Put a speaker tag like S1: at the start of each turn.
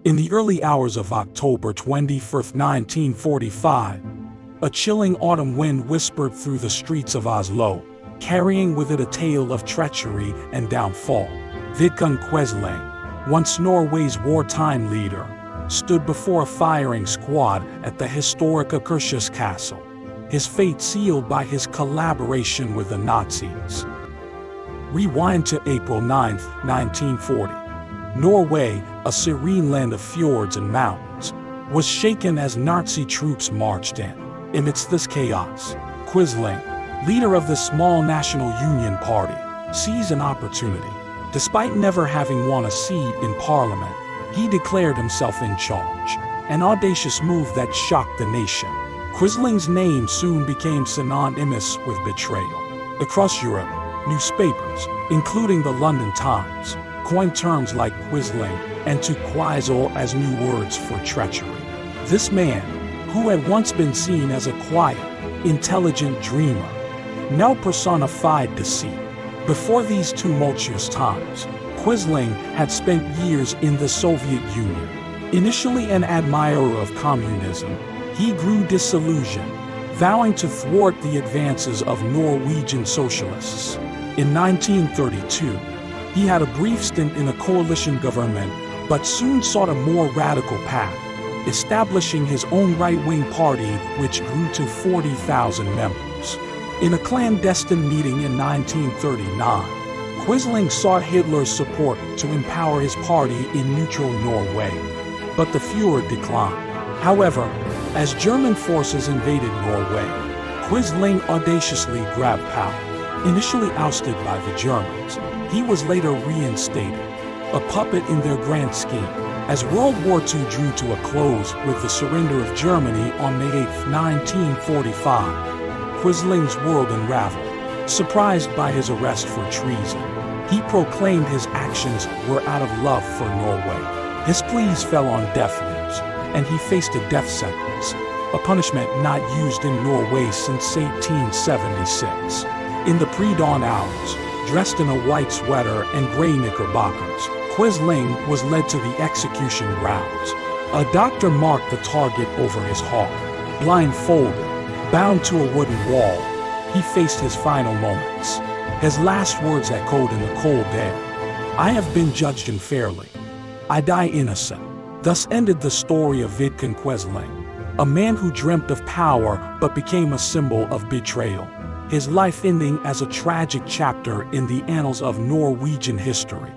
S1: In the early hours of October 21, 1945, a chilling autumn wind whispered through the streets of Oslo, carrying with it a tale of treachery and downfall. Vidkun Quisling, once Norway's wartime leader, stood before a firing squad at the historic Akershus Castle, his fate sealed by his collaboration with the Nazis. Rewind to April 9, 1940. Norway, a serene land of fjords and mountains, was shaken as Nazi troops marched in. Amidst this chaos, Quisling, leader of the small National Union Party, seized an opportunity. Despite never having won a seat in parliament, he declared himself in charge, an audacious move that shocked the nation. Quisling's name soon became synonymous with betrayal. Across Europe, newspapers, including the London Times, coined terms like Quisling and to Quisl as new words for treachery. This man, who had once been seen as a quiet, intelligent dreamer, now personified deceit. Before these tumultuous times, Quisling had spent years in the Soviet Union. Initially an admirer of communism, he grew disillusioned, vowing to thwart the advances of Norwegian socialists. In 1932, he had a brief stint in a coalition government, but soon sought a more radical path, establishing his own right-wing party, which grew to 40,000 members. In a clandestine meeting in 1939, Quisling sought Hitler's support to empower his party in neutral Norway, but the Fuhrer declined. However, as German forces invaded Norway, Quisling audaciously grabbed power. Initially ousted by the Germans, he was later reinstated, a puppet in their grand scheme. As World War II drew to a close with the surrender of Germany on May 8, 1945, Quisling's world unraveled. Surprised by his arrest for treason, he proclaimed his actions were out of love for Norway. His pleas fell on deaf ears, and he faced a death sentence, a punishment not used in Norway since 1876. In the pre-dawn hours, dressed in a white sweater and gray knickerbockers, Quisling was led to the execution grounds. A doctor marked the target over his heart. Blindfolded, bound to a wooden wall, he faced his final moments. His last words echoed in the cold air. "I have been judged unfairly. I die innocent." Thus ended the story of Vidkun Quisling, a man who dreamt of power but became a symbol of betrayal. His life ending as a tragic chapter in the annals of Norwegian history.